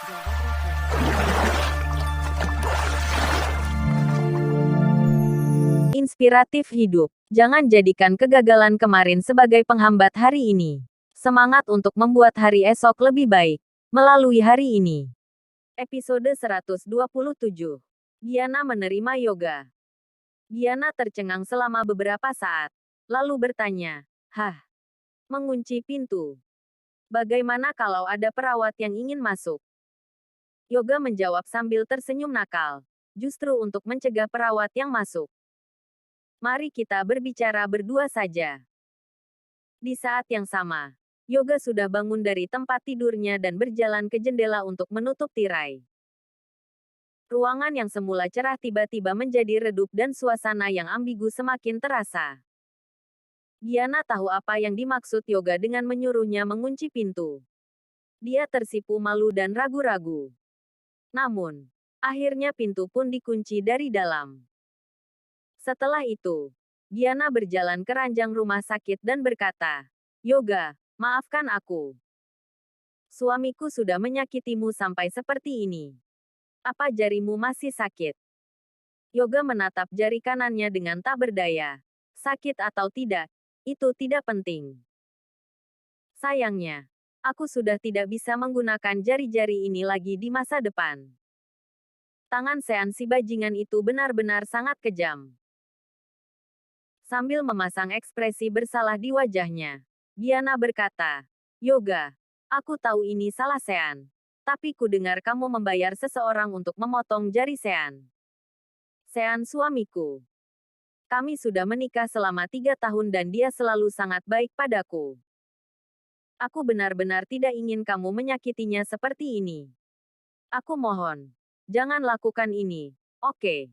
Jaga prokes. Inspiratif hidup. Jangan jadikan kegagalan kemarin sebagai penghambat hari ini. Semangat untuk membuat hari esok lebih baik melalui hari ini. Episode 127. Giana menerima yoga. Giana tercengang selama beberapa saat, lalu bertanya, "Hah, mengunci pintu. Bagaimana kalau ada perawat yang ingin masuk?" Yoga menjawab sambil tersenyum nakal. "Justru untuk mencegah perawat yang masuk. Mari kita berbicara berdua saja." Di saat yang sama, Yoga sudah bangun dari tempat tidurnya dan berjalan ke jendela untuk menutup tirai. Ruangan yang semula cerah tiba-tiba menjadi redup dan suasana yang ambigu semakin terasa. Giana tahu apa yang dimaksud Yoga dengan menyuruhnya mengunci pintu. Dia tersipu malu dan ragu-ragu. Namun, akhirnya pintu pun dikunci dari dalam. Setelah itu, Giana berjalan ke ranjang rumah sakit dan berkata, "Yoga, maafkan aku. Suamiku sudah menyakitimu sampai seperti ini. Apa jarimu masih sakit?" Yoga menatap jari kanannya dengan tak berdaya. "Sakit atau tidak, itu tidak penting. Sayangnya, aku sudah tidak bisa menggunakan jari-jari ini lagi di masa depan." Tangan Sean si bajingan itu benar-benar sangat kejam. Sambil memasang ekspresi bersalah di wajahnya, Giana berkata, "Yoga, aku tahu ini salah Sean. Tapi ku dengar kamu membayar seseorang untuk memotong jari Sean. Sean suamiku. Kami sudah menikah selama 3 tahun dan dia selalu sangat baik padaku. Aku benar-benar tidak ingin kamu menyakitinya seperti ini. Aku mohon, jangan lakukan ini, oke?"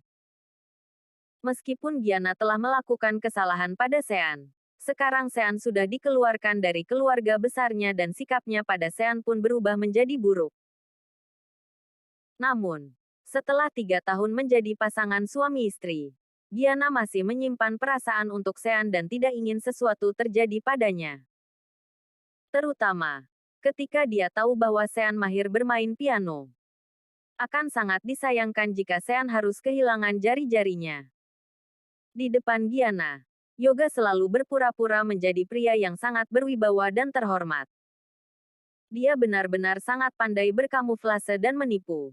Meskipun Giana telah melakukan kesalahan pada Sean, sekarang Sean sudah dikeluarkan dari keluarga besarnya dan sikapnya pada Sean pun berubah menjadi buruk. Namun, setelah 3 tahun menjadi pasangan suami istri, Giana masih menyimpan perasaan untuk Sean dan tidak ingin sesuatu terjadi padanya. Terutama, ketika dia tahu bahwa Sean mahir bermain piano. Akan sangat disayangkan jika Sean harus kehilangan jari-jarinya. Di depan Giana, Yoga selalu berpura-pura menjadi pria yang sangat berwibawa dan terhormat. Dia benar-benar sangat pandai berkamuflase dan menipu.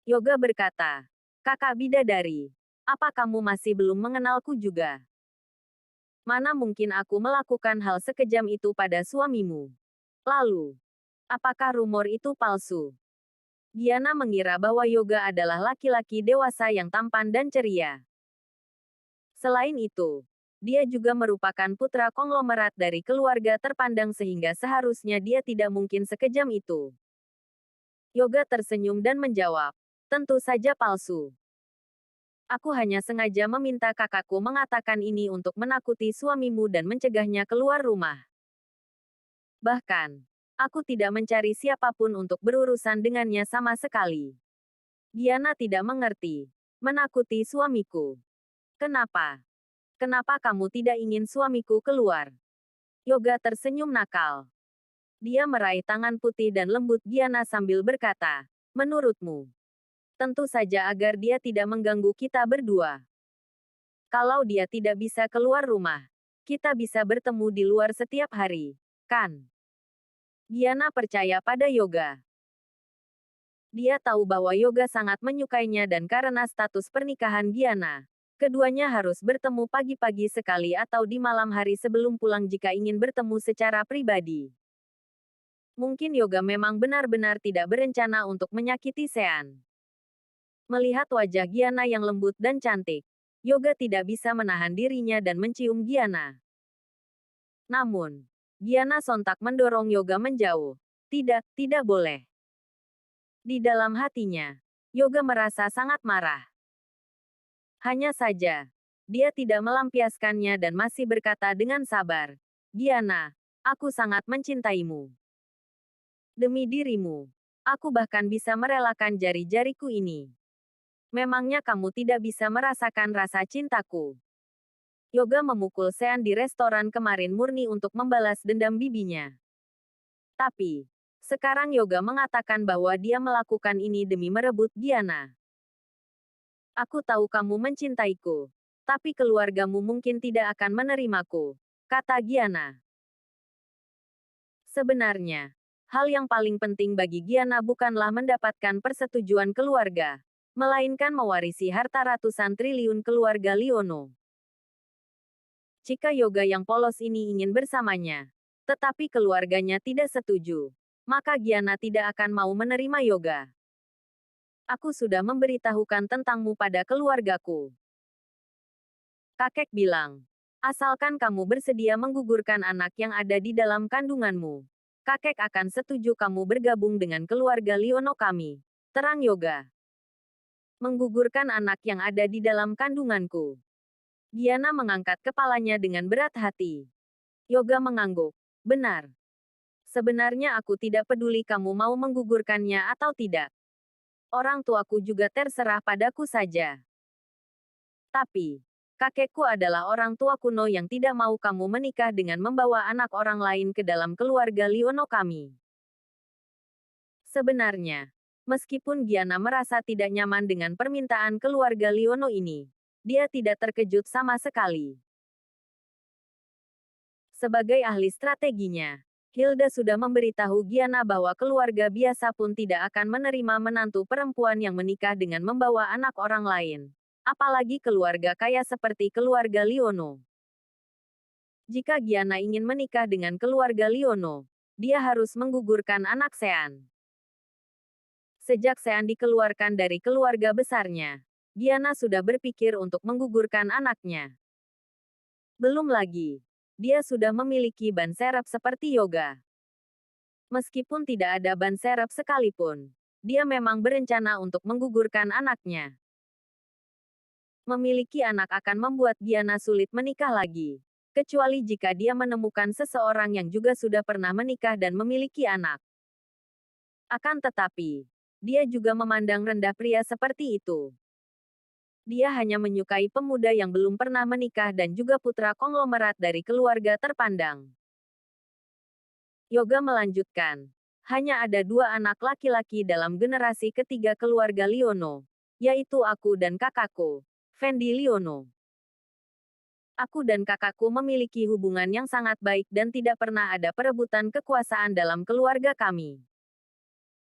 Yoga berkata, "Kakak bidadari, apa kamu masih belum mengenalku juga? Mana mungkin aku melakukan hal sekejam itu pada suamimu? Lalu, apakah rumor itu palsu?" Giana mengira bahwa Yoga adalah laki-laki dewasa yang tampan dan ceria. Selain itu, dia juga merupakan putra konglomerat dari keluarga terpandang sehingga seharusnya dia tidak mungkin sekejam itu. Yoga tersenyum dan menjawab, "Tentu saja palsu. Aku hanya sengaja meminta kakakku mengatakan ini untuk menakuti suamimu dan mencegahnya keluar rumah. Bahkan, aku tidak mencari siapapun untuk berurusan dengannya sama sekali." Giana tidak mengerti. "Menakuti suamiku? Kenapa? Kenapa kamu tidak ingin suamiku keluar?" Yoga tersenyum nakal. Dia meraih tangan putih dan lembut Giana sambil berkata, "Menurutmu? Tentu saja agar dia tidak mengganggu kita berdua. Kalau dia tidak bisa keluar rumah, kita bisa bertemu di luar setiap hari, kan?" Giana percaya pada Yoga. Dia tahu bahwa Yoga sangat menyukainya dan karena status pernikahan Giana, keduanya harus bertemu pagi-pagi sekali atau di malam hari sebelum pulang jika ingin bertemu secara pribadi. Mungkin Yoga memang benar-benar tidak berencana untuk menyakiti Sean. Melihat wajah Giana yang lembut dan cantik, Yoga tidak bisa menahan dirinya dan mencium Giana. Namun, Giana sontak mendorong Yoga menjauh. "Tidak, tidak boleh." Di dalam hatinya, Yoga merasa sangat marah. Hanya saja, dia tidak melampiaskannya dan masih berkata dengan sabar, "Giana, aku sangat mencintaimu. Demi dirimu, aku bahkan bisa merelakan jari-jariku ini. Memangnya kamu tidak bisa merasakan rasa cintaku?" Yoga memukul Sean di restoran kemarin murni untuk membalas dendam bibinya. Tapi, Sekarang Yoga mengatakan bahwa dia melakukan ini demi merebut Giana. Aku tahu kamu mencintaiku. Tapi keluargamu mungkin tidak akan menerimaku, kata Giana. Sebenarnya, hal yang paling penting bagi Giana bukanlah mendapatkan persetujuan keluarga, melainkan mewarisi harta ratusan triliun keluarga Liono. Jika Yoga yang polos ini ingin bersamanya, tetapi keluarganya tidak setuju, maka Giana tidak akan mau menerima Yoga. Aku sudah memberitahukan tentangmu pada keluargaku. Kakek bilang, asalkan kamu bersedia menggugurkan anak yang ada di dalam kandunganmu, kakek akan setuju kamu bergabung dengan keluarga Liono kami. Terang Yoga. Menggugurkan anak yang ada di dalam kandunganku. Giana mengangkat kepalanya dengan berat hati. Yoga mengangguk. Benar. Sebenarnya aku tidak peduli kamu mau menggugurkannya atau tidak. Orang tuaku juga terserah padaku saja. Tapi, kakekku adalah orang tua kuno yang tidak mau kamu menikah dengan membawa anak orang lain ke dalam keluarga Liono kami. Sebenarnya, meskipun Giana merasa tidak nyaman dengan permintaan keluarga Liono ini, dia tidak terkejut sama sekali. Sebagai ahli strateginya, Hilda sudah memberitahu Giana bahwa keluarga biasa pun tidak akan menerima menantu perempuan yang menikah dengan membawa anak orang lain. Apalagi keluarga kaya seperti keluarga Liono. Jika Giana ingin menikah dengan keluarga Liono, dia harus menggugurkan anak Sean. Sejak Sean dikeluarkan dari keluarga besarnya, Giana sudah berpikir untuk menggugurkan anaknya. Belum lagi, dia sudah memiliki ban serep seperti Yoga. Meskipun tidak ada ban serep sekalipun, dia memang berencana untuk menggugurkan anaknya. Memiliki anak akan membuat Giana sulit menikah lagi, kecuali jika dia menemukan seseorang yang juga sudah pernah menikah dan memiliki anak. Akan tetapi, dia juga memandang rendah pria seperti itu. Dia hanya menyukai pemuda yang belum pernah menikah dan juga putra konglomerat dari keluarga terpandang. Yoga melanjutkan, hanya ada 2 anak laki-laki dalam generasi ketiga keluarga Liono, yaitu aku dan kakakku, Fendi Liono. Aku dan kakakku memiliki hubungan yang sangat baik dan tidak pernah ada perebutan kekuasaan dalam keluarga kami.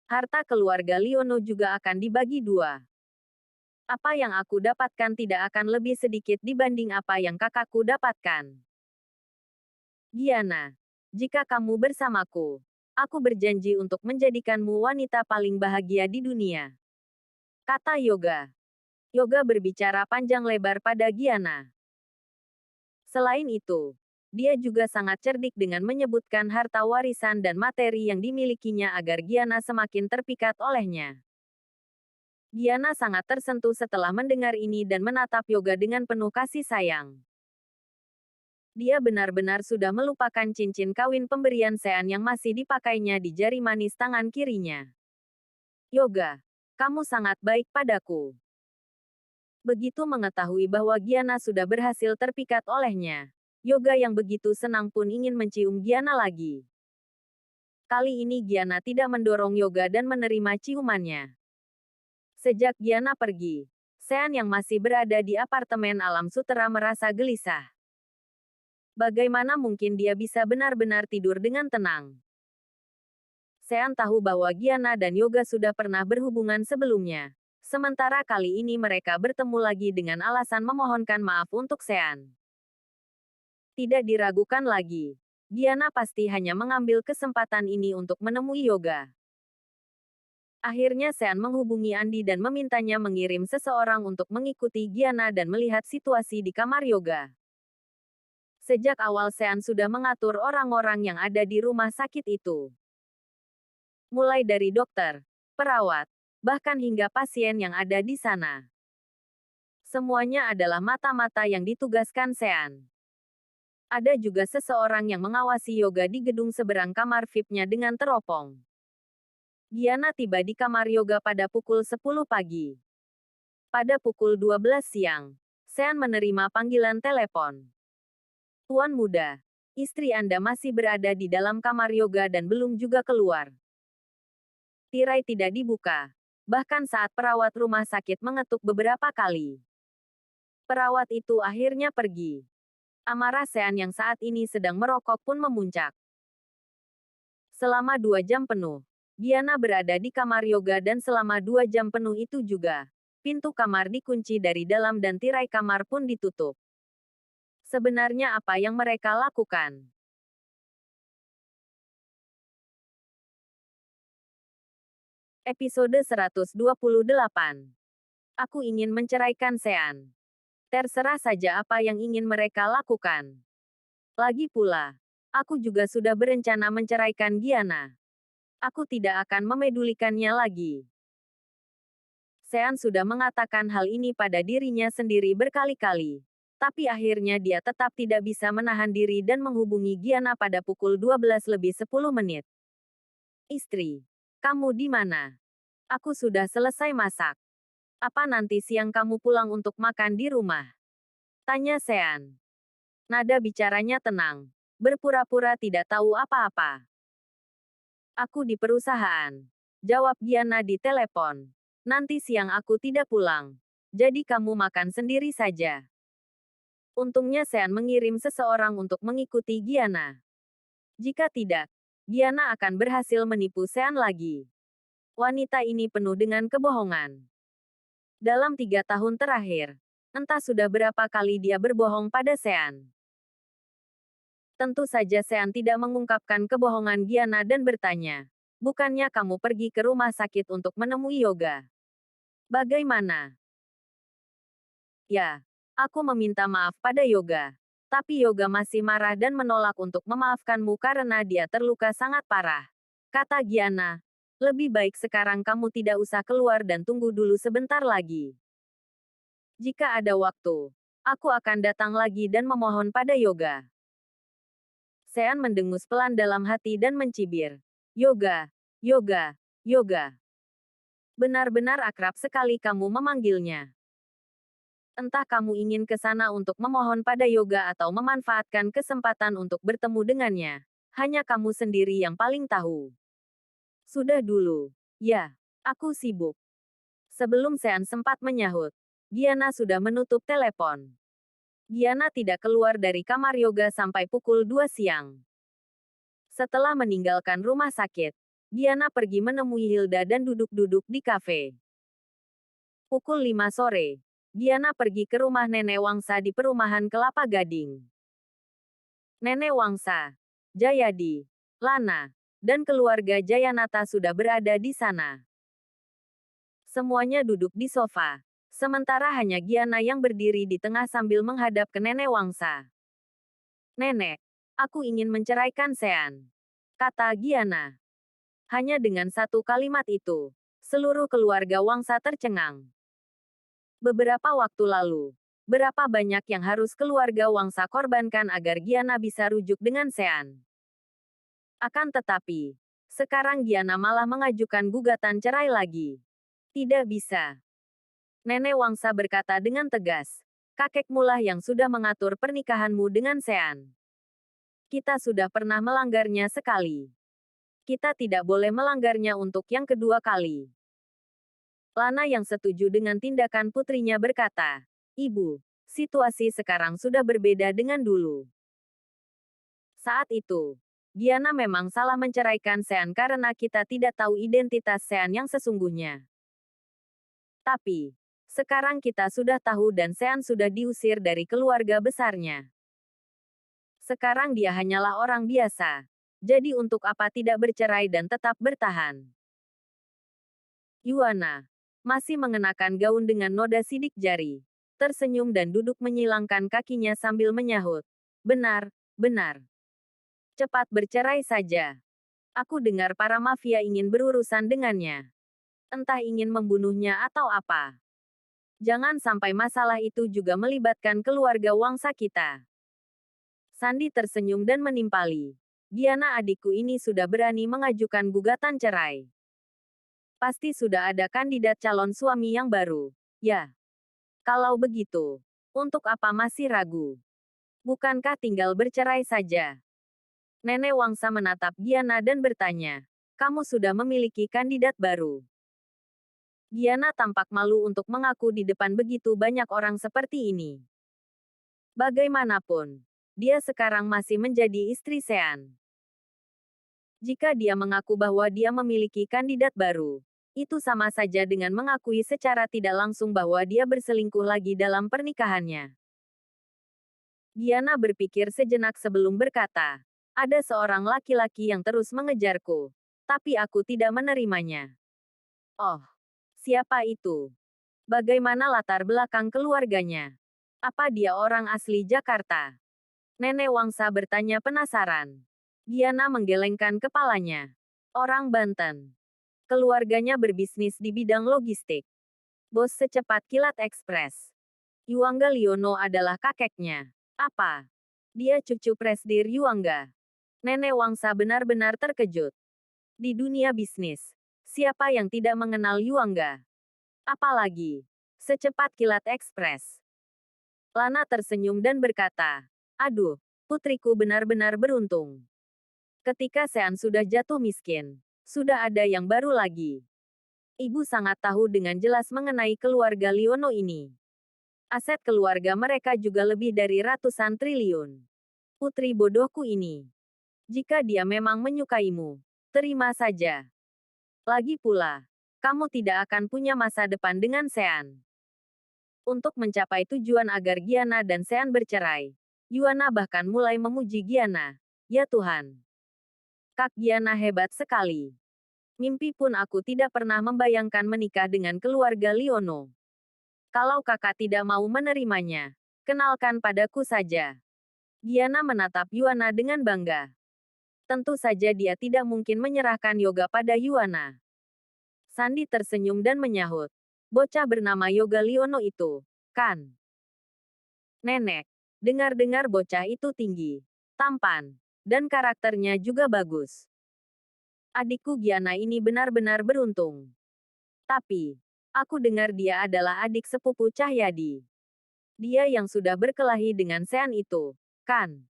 Harta keluarga Liono juga akan dibagi 2. Apa yang aku dapatkan tidak akan lebih sedikit dibanding apa yang kakakku dapatkan. Giana, jika kamu bersamaku, aku berjanji untuk menjadikanmu wanita paling bahagia di dunia, kata Yoga. Yoga berbicara panjang lebar pada Giana. Selain itu, dia juga sangat cerdik dengan menyebutkan harta warisan dan materi yang dimilikinya agar Giana semakin terpikat olehnya. Giana sangat tersentuh setelah mendengar ini dan menatap Yoga dengan penuh kasih sayang. Dia benar-benar sudah melupakan cincin kawin pemberian Sean yang masih dipakainya di jari manis tangan kirinya. Yoga, kamu sangat baik padaku. Begitu mengetahui bahwa Giana sudah berhasil terpikat olehnya, Yoga yang begitu senang pun ingin mencium Giana lagi. Kali ini Giana tidak mendorong Yoga dan menerima ciumannya. Sejak Giana pergi, Sean yang masih berada di apartemen Alam Sutera merasa gelisah. Bagaimana mungkin dia bisa benar-benar tidur dengan tenang? Sean tahu bahwa Giana dan Yoga sudah pernah berhubungan sebelumnya. Sementara kali ini mereka bertemu lagi dengan alasan memohonkan maaf untuk Sean. Tidak diragukan lagi, Giana pasti hanya mengambil kesempatan ini untuk menemui Yoga. Akhirnya Sean menghubungi Andi dan memintanya mengirim seseorang untuk mengikuti Giana dan melihat situasi di kamar Yoga. Sejak awal Sean sudah mengatur orang-orang yang ada di rumah sakit itu. Mulai dari dokter, perawat, bahkan hingga pasien yang ada di sana. Semuanya adalah mata-mata yang ditugaskan Sean. Ada juga seseorang yang mengawasi Yoga di gedung seberang kamar VIP-nya dengan teropong. Giana tiba di kamar Yoga pada pukul 10 pagi. Pada pukul 12 siang, Sean menerima panggilan telepon. Tuan muda, istri Anda masih berada di dalam kamar Yoga dan belum juga keluar. Tirai tidak dibuka. Bahkan saat perawat rumah sakit mengetuk beberapa kali. Perawat itu akhirnya pergi. Amarah Sean yang saat ini sedang merokok pun memuncak. Selama 2 jam penuh, Giana berada di kamar yoga dan selama 2 jam penuh itu juga, pintu kamar dikunci dari dalam dan tirai kamar pun ditutup. Sebenarnya apa yang mereka lakukan? Episode 128. Aku ingin menceraikan Sean. Terserah saja apa yang ingin mereka lakukan. Lagi pula, aku juga sudah berencana menceraikan Giana. Aku tidak akan memedulikannya lagi. Sean sudah mengatakan hal ini pada dirinya sendiri berkali-kali. Tapi akhirnya dia tetap tidak bisa menahan diri dan menghubungi Giana pada pukul 12 lebih 10 menit. Istri, kamu di mana? Aku sudah selesai masak. Apa nanti siang kamu pulang untuk makan di rumah? Tanya Sean. Nada bicaranya tenang. Berpura-pura tidak tahu apa-apa. Aku di perusahaan. Jawab Giana di telepon. Nanti siang aku tidak pulang. Jadi kamu makan sendiri saja. Untungnya Sean mengirim seseorang untuk mengikuti Giana. Jika tidak, Giana akan berhasil menipu Sean lagi. Wanita ini penuh dengan kebohongan. Dalam 3 tahun terakhir, entah sudah berapa kali dia berbohong pada Sean. Tentu saja Sean tidak mengungkapkan kebohongan Giana dan bertanya, bukannya kamu pergi ke rumah sakit untuk menemui Yoga? Bagaimana? Ya, aku meminta maaf pada Yoga. Tapi Yoga masih marah dan menolak untuk memaafkanmu karena dia terluka sangat parah. Kata Giana, lebih baik sekarang kamu tidak usah keluar dan tunggu dulu sebentar lagi. Jika ada waktu, aku akan datang lagi dan memohon pada Yoga. Sean mendengus pelan dalam hati dan mencibir. Yoga, Yoga, Yoga. Benar-benar akrab sekali kamu memanggilnya. Entah kamu ingin ke sana untuk memohon pada Yoga atau memanfaatkan kesempatan untuk bertemu dengannya. Hanya kamu sendiri yang paling tahu. Sudah dulu. Ya, aku sibuk. Sebelum Sean sempat menyahut, Giana sudah menutup telepon. Giana tidak keluar dari kamar yoga sampai pukul 2 siang. Setelah meninggalkan rumah sakit, Giana pergi menemui Hilda dan duduk-duduk di kafe. Pukul 5 sore, Giana pergi ke rumah Nenek Wangsa di perumahan Kelapa Gading. Nenek Wangsa, Jayadi, Lana, dan keluarga Jayanata sudah berada di sana. Semuanya duduk di sofa. Sementara hanya Giana yang berdiri di tengah sambil menghadap ke Nenek Wangsa. Nenek, aku ingin menceraikan Sean. Kata Giana. Hanya dengan satu kalimat itu, seluruh keluarga Wangsa tercengang. Beberapa waktu lalu, berapa banyak yang harus keluarga Wangsa korbankan agar Giana bisa rujuk dengan Sean. Akan tetapi, sekarang Giana malah mengajukan gugatan cerai lagi. Tidak bisa. Nenek Wangsa berkata dengan tegas. Kakekmu lah yang sudah mengatur pernikahanmu dengan Sean. Kita sudah pernah melanggarnya sekali. Kita tidak boleh melanggarnya untuk yang kedua kali. Lana yang setuju dengan tindakan putrinya berkata, Ibu, situasi sekarang sudah berbeda dengan dulu. Saat itu, Giana memang salah menceraikan Sean karena kita tidak tahu identitas Sean yang sesungguhnya. Tapi, sekarang kita sudah tahu dan Sean sudah diusir dari keluarga besarnya. Sekarang dia hanyalah orang biasa. Jadi untuk apa tidak bercerai dan tetap bertahan? Yuana masih mengenakan gaun dengan noda sidik jari. Tersenyum dan duduk menyilangkan kakinya sambil menyahut. Benar, benar. Cepat bercerai saja. Aku dengar para mafia ingin berurusan dengannya. Entah ingin membunuhnya atau apa. Jangan sampai masalah itu juga melibatkan keluarga Wangsa kita. Sandi tersenyum dan menimpali. Giana adikku ini sudah berani mengajukan gugatan cerai. Pasti sudah ada kandidat calon suami yang baru. Ya. Kalau begitu, untuk apa masih ragu? Bukankah tinggal bercerai saja? Nenek Wangsa menatap Giana dan bertanya. kamu sudah memiliki kandidat baru. Giana tampak malu untuk mengaku di depan begitu banyak orang seperti ini. Bagaimanapun, dia sekarang masih menjadi istri Sean. Jika dia mengaku bahwa dia memiliki kandidat baru, itu sama saja dengan mengakui secara tidak langsung bahwa dia berselingkuh lagi dalam pernikahannya. Giana berpikir sejenak sebelum berkata, ada seorang laki-laki yang terus mengejarku, tapi aku tidak menerimanya. Oh, siapa itu? Bagaimana latar belakang keluarganya? Apa dia orang asli Jakarta? Nenek Wangsa bertanya penasaran. Giana menggelengkan kepalanya. Orang Banten. Keluarganya berbisnis di bidang logistik. Bos secepat kilat ekspres. Yuangga Liono adalah kakeknya. Apa? Dia cucu Presdir Yuangga. Nenek Wangsa benar-benar terkejut. Di dunia bisnis, siapa yang tidak mengenal Yuangga? Apalagi, secepat kilat ekspres. Lana tersenyum dan berkata, aduh, putriku benar-benar beruntung. Ketika Sean sudah jatuh miskin, sudah ada yang baru lagi. Ibu sangat tahu dengan jelas mengenai keluarga Liono ini. Aset keluarga mereka juga lebih dari ratusan triliun. Putri bodohku ini. Jika dia memang menyukaimu, terima saja. Lagi pula, kamu tidak akan punya masa depan dengan Sean. Untuk mencapai tujuan agar Giana dan Sean bercerai, Yuana bahkan mulai memuji Giana. Ya Tuhan. Kak Giana hebat sekali. Mimpi pun aku tidak pernah membayangkan menikah dengan keluarga Liono. Kalau kakak tidak mau menerimanya, kenalkan padaku saja. Giana menatap Yuana dengan bangga. Tentu saja dia tidak mungkin menyerahkan Yoga pada Yuana. Sandi tersenyum dan menyahut. Bocah bernama Yoga Liono itu, kan? Nenek, dengar-dengar bocah itu tinggi, tampan, dan karakternya juga bagus. Adikku Giana ini benar-benar beruntung. Tapi, aku dengar dia adalah adik sepupu Cahyadi. Dia yang sudah berkelahi dengan Sean itu, kan?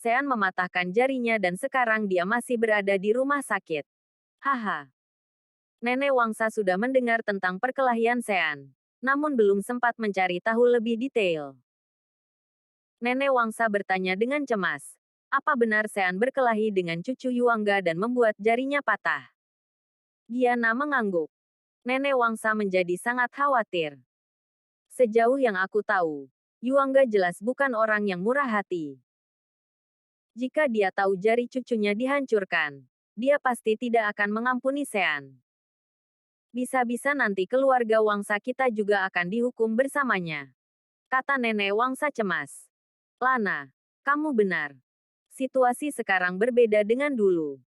Sean mematahkan jarinya dan sekarang dia masih berada di rumah sakit. Haha. Nenek Wangsa sudah mendengar tentang perkelahian Sean, namun belum sempat mencari tahu lebih detail. Nenek Wangsa bertanya dengan cemas, apa benar Sean berkelahi dengan cucu Yuangga dan membuat jarinya patah? Giana mengangguk. Nenek Wangsa menjadi sangat khawatir. Sejauh yang aku tahu, Yuangga jelas bukan orang yang murah hati. Jika dia tahu jari cucunya dihancurkan, dia pasti tidak akan mengampuni Sean. Bisa-bisa nanti keluarga Wangsa kita juga akan dihukum bersamanya. Kata nenek Wangsa cemas. Lana, kamu benar. Situasi sekarang berbeda dengan dulu.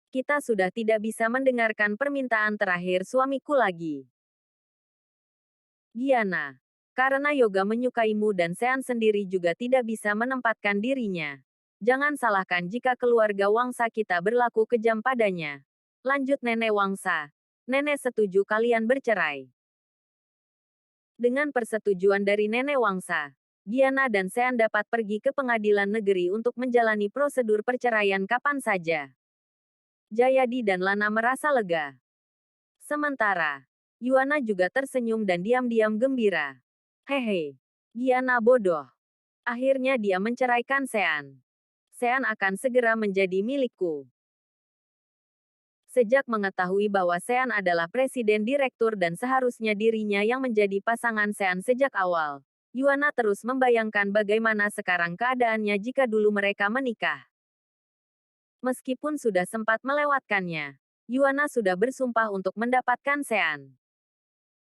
Kita sudah tidak bisa mendengarkan permintaan terakhir suamiku lagi. Giana, karena Yoga menyukaimu dan Sean sendiri juga tidak bisa menempatkan dirinya. Jangan salahkan jika keluarga Wangsa kita berlaku kejam padanya. Lanjut nenek Wangsa. Nenek setuju kalian bercerai. Dengan persetujuan dari nenek Wangsa, Giana dan Sean dapat pergi ke pengadilan negeri untuk menjalani prosedur perceraian kapan saja. Jayadi dan Lana merasa lega. Sementara, Yuana juga tersenyum dan diam-diam gembira. Hehe, Giana bodoh. Akhirnya dia menceraikan Sean. Sean akan segera menjadi milikku. Sejak mengetahui bahwa Sean adalah presiden direktur dan seharusnya dirinya yang menjadi pasangan Sean sejak awal, Yuana terus membayangkan bagaimana sekarang keadaannya jika dulu mereka menikah. Meskipun sudah sempat melewatkannya, Yuana sudah bersumpah untuk mendapatkan Sean.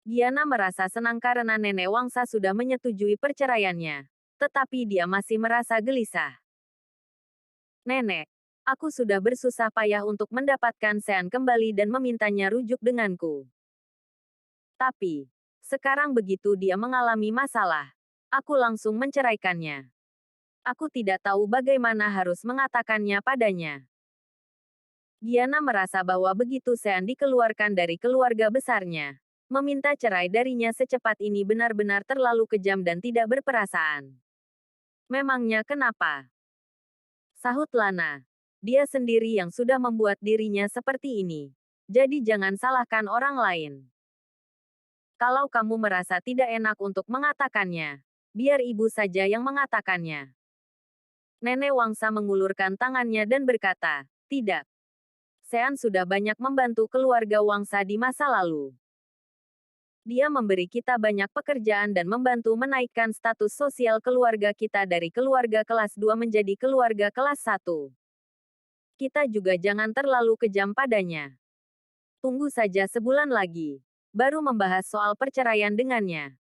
Giana merasa senang karena nenek Wangsa sudah menyetujui perceraiannya, tetapi dia masih merasa gelisah. Nenek, aku sudah bersusah payah untuk mendapatkan Sean kembali dan memintanya rujuk denganku. Tapi, sekarang begitu dia mengalami masalah, aku langsung menceraikannya. Aku tidak tahu bagaimana harus mengatakannya padanya. Giana merasa bahwa begitu Sean dikeluarkan dari keluarga besarnya, meminta cerai darinya secepat ini benar-benar terlalu kejam dan tidak berperasaan. Memangnya kenapa? Sahut Lana. Dia sendiri yang sudah membuat dirinya seperti ini. Jadi jangan salahkan orang lain. Kalau kamu merasa tidak enak untuk mengatakannya, biar ibu saja yang mengatakannya. Nenek Wangsa mengulurkan tangannya dan berkata, tidak. Sean sudah banyak membantu keluarga Wangsa di masa lalu. Dia memberi kita banyak pekerjaan dan membantu menaikkan status sosial keluarga kita dari keluarga kelas 2 menjadi keluarga kelas 1. Kita juga jangan terlalu kejam padanya. Tunggu saja sebulan lagi. Baru membahas soal perceraian dengannya.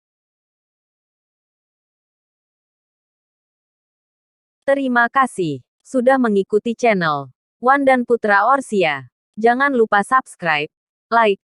Terima kasih sudah mengikuti channel Wan dan Putra Orsia. Jangan lupa subscribe, like,